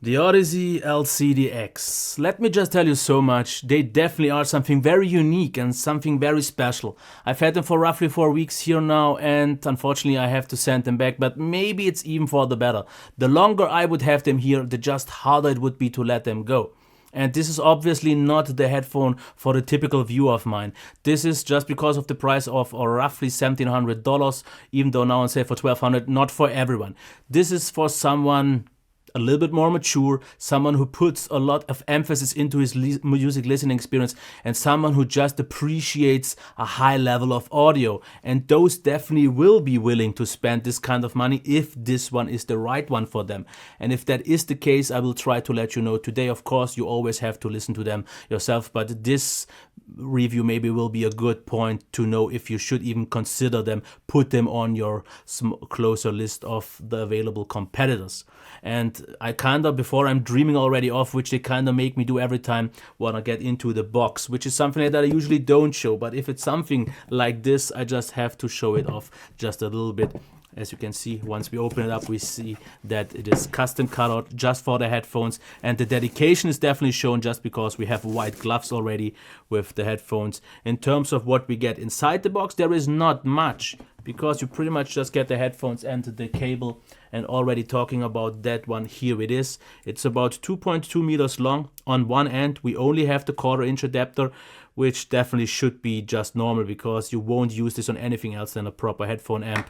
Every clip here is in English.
The Audeze LCD-X. Let me just tell you so much, they definitely are something very unique and something very special. I've had them for roughly 4 weeks here now, and unfortunately I have to send them back, but maybe it's even for the better. The longer I would have them here, the just harder it would be to let them go. And this is obviously not the headphone for the typical viewer of mine. This is just because of the price of roughly $1,700, even though now on sale for $1,200, not for everyone. This is for someone a little bit more mature, someone who puts a lot of emphasis into his music listening experience, and someone who just appreciates a high level of audio. And those definitely will be willing to spend this kind of money if this one is the right one for them. And if that is the case, I will try to let you know today. Of course, you always have to listen to them yourself, but this review maybe will be a good point to know if you should even consider them, put them on your closer list of the available competitors. And I kinda, before I'm dreaming already off, which they kinda make me do every time, wanna get into the box, which is something that I usually don't show. But if it's something like this, I just have to show it off just a little bit. As you can see, once we open it up, we see that it is custom cut out just for the headphones, and the dedication is definitely shown just because we have white gloves already with the headphones. In terms of what we get inside the box, there is not much, because you pretty much just get the headphones and the cable. And already talking about that one, here it is. It's about 2.2 meters long. On one end, we only have the 1/4-inch adapter, which definitely should be just normal, because you won't use this on anything else than a proper headphone amp.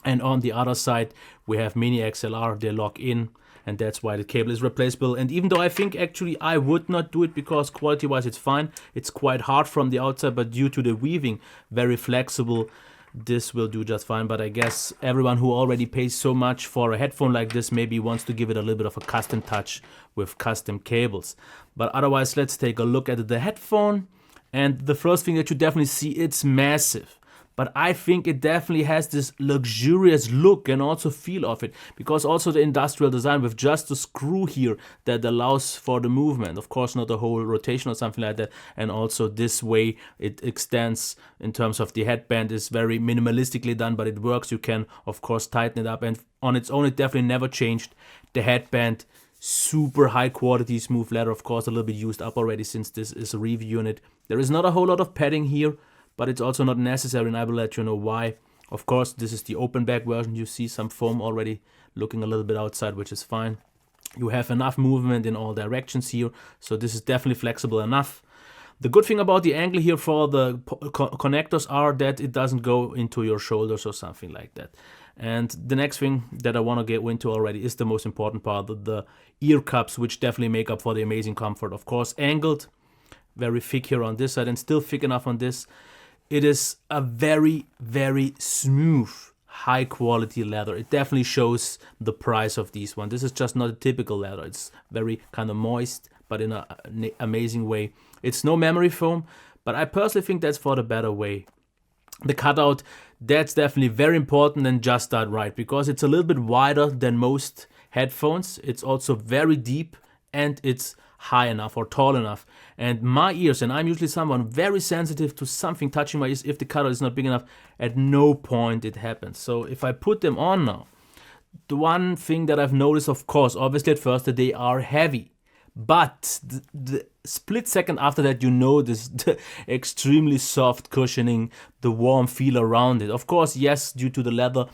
And on the other side, we have mini XLR, they lock in, and that's why the cable is replaceable. And even though I think actually I would not do it, because quality-wise it's fine, it's quite hard from the outside, but due to the weaving, very flexible, this will do just fine. But I guess everyone who already pays so much for a headphone like this maybe wants to give it a little bit of a custom touch with custom cables. But otherwise, let's take a look at the headphone. And the first thing that you definitely see, it's massive. But I think it definitely has this luxurious look and also feel of it, because also the industrial design with just the screw here that allows for the movement. Of course, not a whole rotation or something like that. And also this way it extends in terms of the headband is very minimalistically done, but it works. You can, of course, tighten it up. And on its own, it definitely never changed. The headband, super high quality smooth leather, of course, a little bit used up already since this is a review unit. There is not a whole lot of padding here, but it's also not necessary, and I will let you know why. Of course, this is the open back version. You see some foam already looking a little bit outside, which is fine. You have enough movement in all directions here, so this is definitely flexible enough. The good thing about the angle here for the connectors are that it doesn't go into your shoulders or something like that. And the next thing that I want to get into already is the most important part, the ear cups, which definitely make up for the amazing comfort. Of course, angled, very thick here on this side and still thick enough on this. It is a very, very smooth, high quality leather. It definitely shows the price of these ones. This is just not a typical leather. It's very kind of moist, but in an amazing way. It's no memory foam, but I personally think that's for the better way. The cutout, that's definitely very important and just that right, because it's a little bit wider than most headphones. It's also very deep, and it's high enough or tall enough. And my ears, and I'm usually someone very sensitive to something touching my ears, if the cutout is not big enough, at no point it happens. So if I put them on now, the one thing that I've noticed, of course, obviously at first, that they are heavy. But the split second after that, you notice the extremely soft cushioning, the warm feel around it. Of course, yes, due to the leather,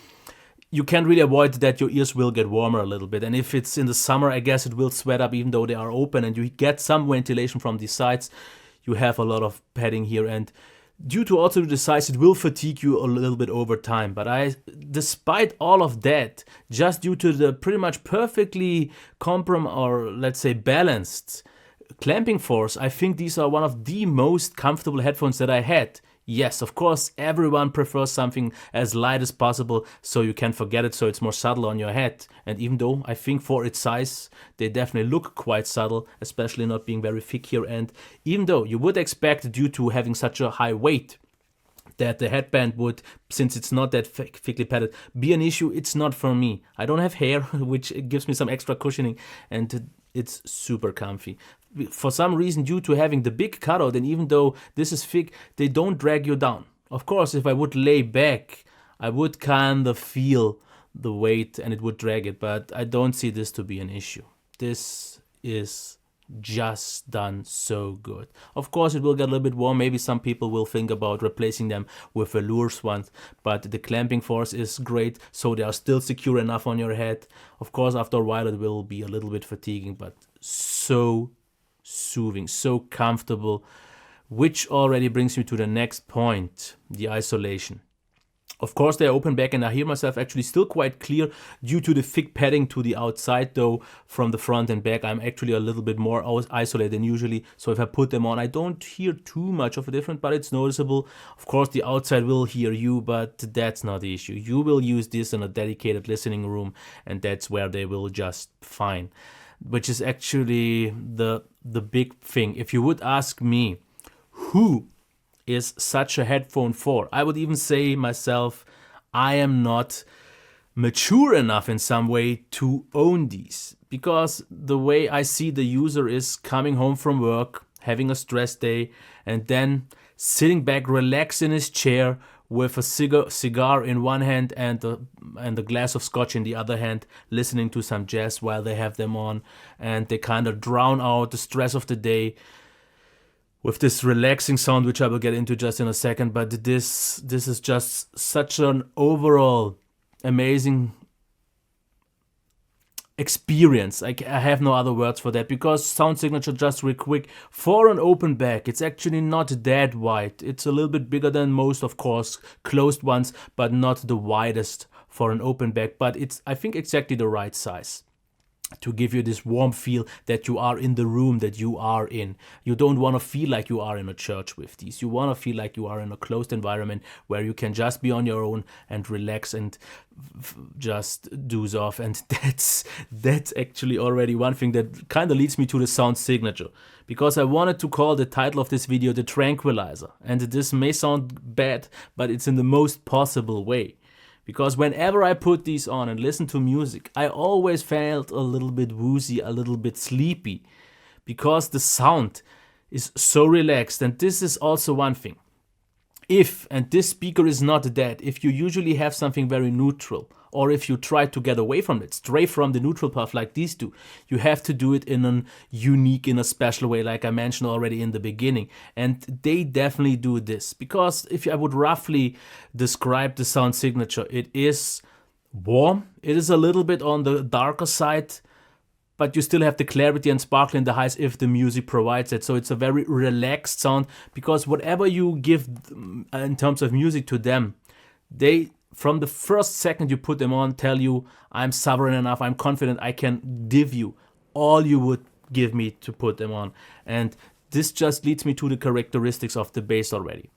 you can't really avoid that your ears will get warmer a little bit. And if it's in the summer, I guess it will sweat up even though they are open, and you get some ventilation from the sides. You have a lot of padding here, and due to also the size, it will fatigue you a little bit over time. But despite all of that, just due to the pretty much perfectly or let's say balanced clamping force, I think these are one of the most comfortable headphones that I had. Yes, of course, everyone prefers something as light as possible, so you can forget it, so it's more subtle on your head. And even though I think for its size, they definitely look quite subtle, especially not being very thick here. And even though you would expect, due to having such a high weight, that the headband would, since it's not that thickly padded, be an issue, it's not for me. I don't have hair, which gives me some extra cushioning, and it's super comfy. For some reason, due to having the big cutout, and even though this is thick, they don't drag you down. Of course, if I would lay back, I would kind of feel the weight and it would drag it, but I don't see this to be an issue. this is just done so good. Of course, it will get a little bit warm. Maybe some people will think about replacing them with velours ones, but the clamping force is great, so they are still secure enough on your head. Of course, after a while it will be a little bit fatiguing, but so soothing, so comfortable, which already brings me to the next point, the isolation. Of course, they're open back, and I hear myself actually still quite clear due to the thick padding to the outside, though from the front and back I'm actually a little bit more isolated than usually. So if I put them on, I don't hear too much of a difference, but it's noticeable. Of course, the outside will hear you, but that's not the issue. You will use this in a dedicated listening room, and that's where they will just fine, which is actually the big thing. If you would ask me, who is such a headphone for? I would even say myself, I am not mature enough in some way to own these, because the way I see the user is coming home from work, having a stress day, and then sitting back relaxed in his chair with a cigar in one hand and a glass of scotch in the other hand, listening to some jazz while they have them on, and they kind of drown out the stress of the day with this relaxing sound, which I will get into just in a second. But this is just such an overall amazing experience. I have no other words for that, because sound signature, just real quick, for an open back, it's actually not that wide. It's a little bit bigger than most, of course, closed ones, but not the widest for an open back. But it's, I think, exactly the right size to give you this warm feel that you are in the room that you are in. You don't want to feel like you are in a church with these. You want to feel like you are in a closed environment where you can just be on your own and relax and just doze off. And that's actually already one thing that kind of leads me to the sound signature, because I wanted to call the title of this video the tranquilizer. And this may sound bad, but it's in the most possible way. Because whenever I put these on and listen to music, I always felt a little bit woozy, a little bit sleepy, because the sound is so relaxed. And this is also one thing. If, and this speaker is not that, if you usually have something very neutral, or if you try to get away from it, stray from the neutral path like these two, you have to do it in a unique, in a special way, like I mentioned already in the beginning. And they definitely do this, because if I would roughly describe the sound signature, it is warm, it is a little bit on the darker side, but you still have the clarity and sparkle in the highs if the music provides it. So it's a very relaxed sound, because whatever you give in terms of music to them, they, from the first second you put them on, tell you, I'm sovereign enough, I'm confident, I can give you all you would give me to put them on. And this just leads me to the characteristics of the bass already.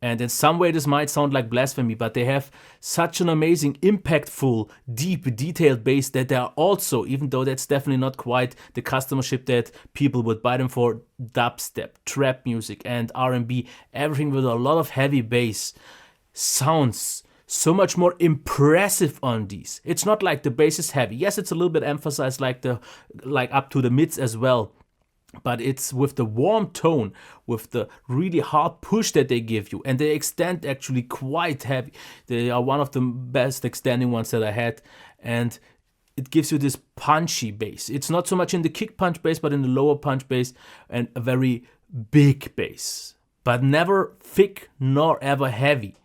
And in some way this might sound like blasphemy, but they have such an amazing, impactful, deep, detailed bass that they are also, even though that's definitely not quite the customership that people would buy them for, dubstep, trap music and R&B, everything with a lot of heavy bass, sounds so much more impressive on these. It's not like the bass is heavy. Yes, it's a little bit emphasized like up to the mids as well. But it's with the warm tone, with the really hard push that they give you. And they extend actually quite heavy. They are one of the best extending ones that I had. And it gives you this punchy bass. It's not so much in the kick punch bass, but in the lower punch bass, and a very big bass. But never thick nor ever heavy.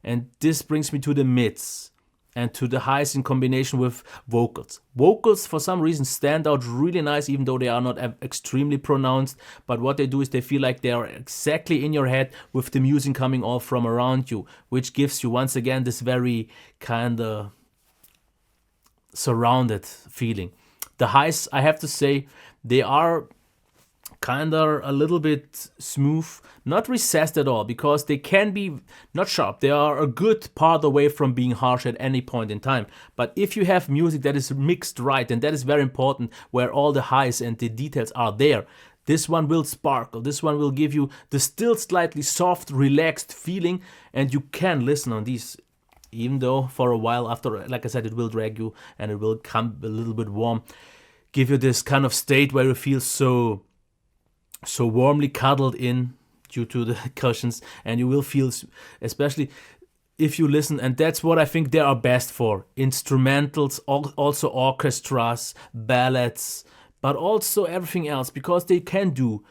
And this brings me to the mids and to the highs in combination with vocals. Vocals, for some reason, stand out really nice, even though they are not extremely pronounced. But what they do is they feel like they are exactly in your head with the music coming all from around you, which gives you, once again, this very kind of surrounded feeling. The highs, I have to say, they are kind of a little bit smooth, not recessed at all, because they can be not sharp. They are a good part away from being harsh at any point in time. But if you have music that is mixed right, and that is very important, where all the highs and the details are there, this one will sparkle. This one will give you the still slightly soft, relaxed feeling, and you can listen on these. Even though for a while after, like I said, it will drag you and it will come a little bit warm, give you this kind of state where you feel so warmly cuddled in due to the cushions, and you will feel, especially if you listen, and that's what I think they are best for, instrumentals, also orchestras, ballads, but also everything else, because they can do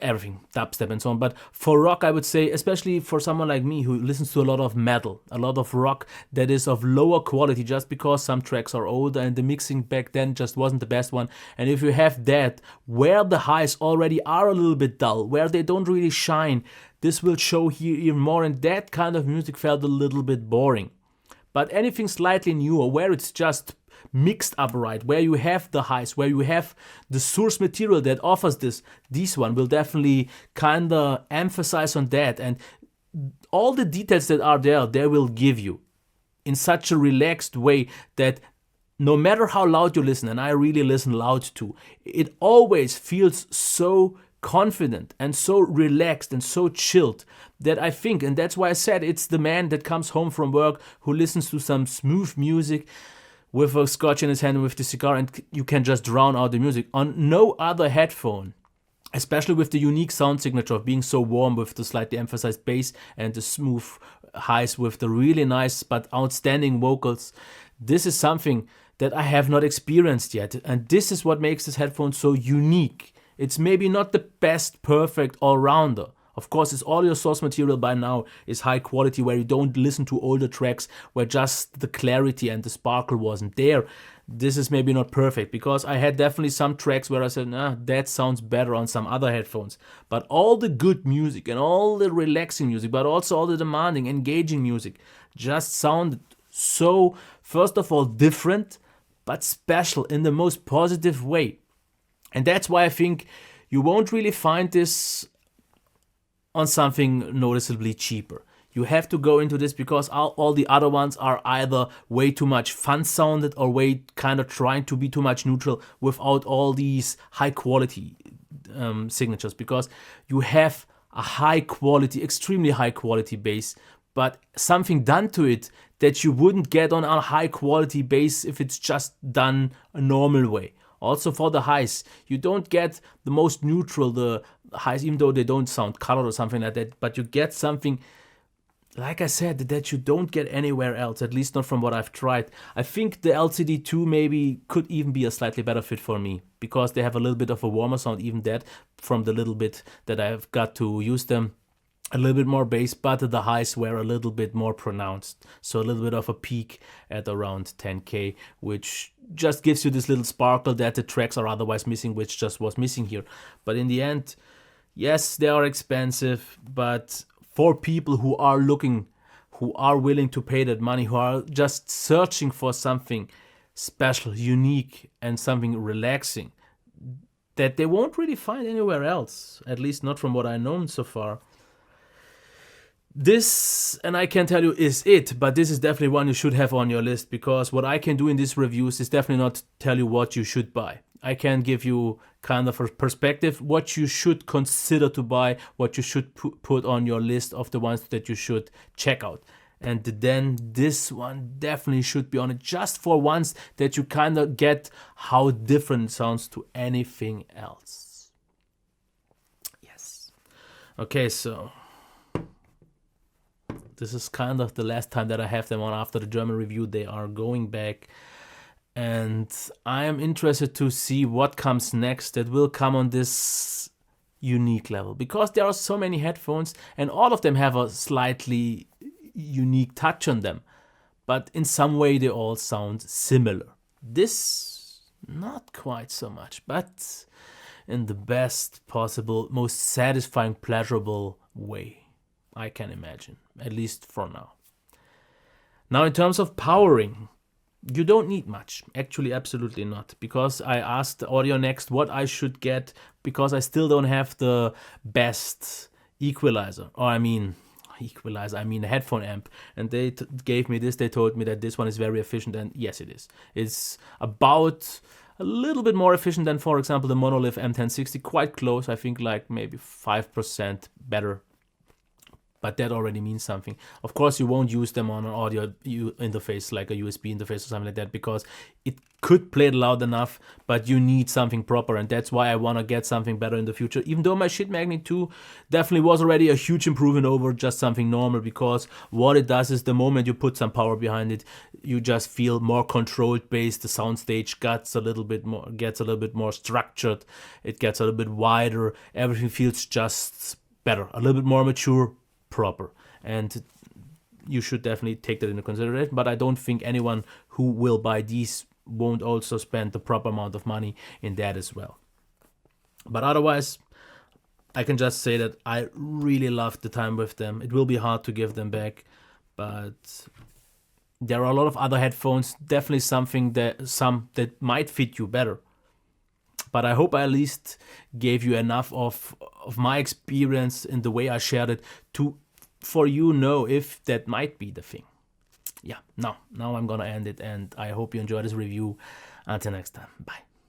everything, dubstep and so on. But for rock, I would say, especially for someone like me who listens to a lot of metal, a lot of rock that is of lower quality, just because some tracks are older and the mixing back then just wasn't the best one. And if you have that, where the highs already are a little bit dull, where they don't really shine, this will show here even more, and that kind of music felt a little bit boring. But anything slightly newer, where it's just mixed up right, where you have the highs, where you have the source material that offers this one will definitely kinda emphasize on that, and all the details that are there, they will give you in such a relaxed way that no matter how loud you listen, and I really listen loud too, it always feels so confident and so relaxed and so chilled that I think, and that's why I said it's the man that comes home from work who listens to some smooth music with a scotch in his hand and with the cigar, and you can just drown out the music. On no other headphone, especially with the unique sound signature of being so warm with the slightly emphasized bass and the smooth highs with the really nice but outstanding vocals, this is something that I have not experienced yet, and this is what makes this headphone so unique. It's maybe not the best perfect all-rounder. Of course, it's all your source material by now is high quality, where you don't listen to older tracks where just the clarity and the sparkle wasn't there. This is maybe not perfect, because I had definitely some tracks where I said, nah, that sounds better on some other headphones. But all the good music and all the relaxing music, but also all the demanding, engaging music just sounded so, first of all, different, but special in the most positive way. And that's why I think you won't really find this on something noticeably cheaper. You have to go into this because all the other ones are either way too much fun sounded or way kind of trying to be too much neutral without all these high quality signatures, because you have a high quality, extremely high quality bass, but something done to it that you wouldn't get on a high quality bass if it's just done a normal way. Also for the highs, you don't get the most neutral, the highs, even though they don't sound colored or something like that, but you get something, like I said, that you don't get anywhere else, at least not from what I've tried. I think the LCD2 maybe could even be a slightly better fit for me, because they have a little bit of a warmer sound, even that, from the little bit that I've got to use them. A little bit more bass, but the highs were a little bit more pronounced. So a little bit of a peak at around 10K, which just gives you this little sparkle that the tracks are otherwise missing, which just was missing here. But in the end, yes, they are expensive, but for people who are looking, who are willing to pay that money, who are just searching for something special, unique, and something relaxing that they won't really find anywhere else, at least not from what I've known so far. This, and I can tell you, is it, but this is definitely one you should have on your list, because what I can do in these reviews is definitely not tell you what you should buy. I can give you kind of a perspective, what you should consider to buy, what you should put on your list of the ones that you should check out. And then this one definitely should be on it, just for once that you kind of get how different it sounds to anything else. Yes. Okay, so this is kind of the last time that I have them on. After the German review, they are going back. And I am interested to see what comes next that will come on this unique level. Because there are so many headphones and all of them have a slightly unique touch on them. But in some way they all sound similar. This, not quite so much, but in the best possible, most satisfying, pleasurable way I can imagine, at least for now. Now, in terms of powering, you don't need much. Actually, absolutely not. Because I asked Audio Next what I should get, because I still don't have the best equalizer. Or I mean a headphone amp. And they gave me this. They told me that this one is very efficient. And yes, it is. It's about a little bit more efficient than, for example, the Monolith M1060. Quite close. I think like maybe 5% better. but that already means something. Of course, you won't use them on an audio interface like a USB interface or something like that, because it could play it loud enough, but you need something proper, and that's why I want to get something better in the future. Even though my Shit Magnet 2 definitely was already a huge improvement over just something normal, because what it does is the moment you put some power behind it, you just feel more controlled bass. The soundstage gets a little bit more structured. It gets a little bit wider. Everything feels just better, a little bit more mature, proper, and you should definitely take that into consideration. But I don't think anyone who will buy these won't also spend the proper amount of money in that as well. But otherwise, I can just say that I really loved the time with them. It will be hard to give them back, but there are a lot of other headphones, definitely some that might fit you better. But I hope I at least gave you enough of my experience in the way I shared it for you know if that might be the thing. Yeah, now I'm gonna end it, and I hope you enjoyed this review. Until next time, bye.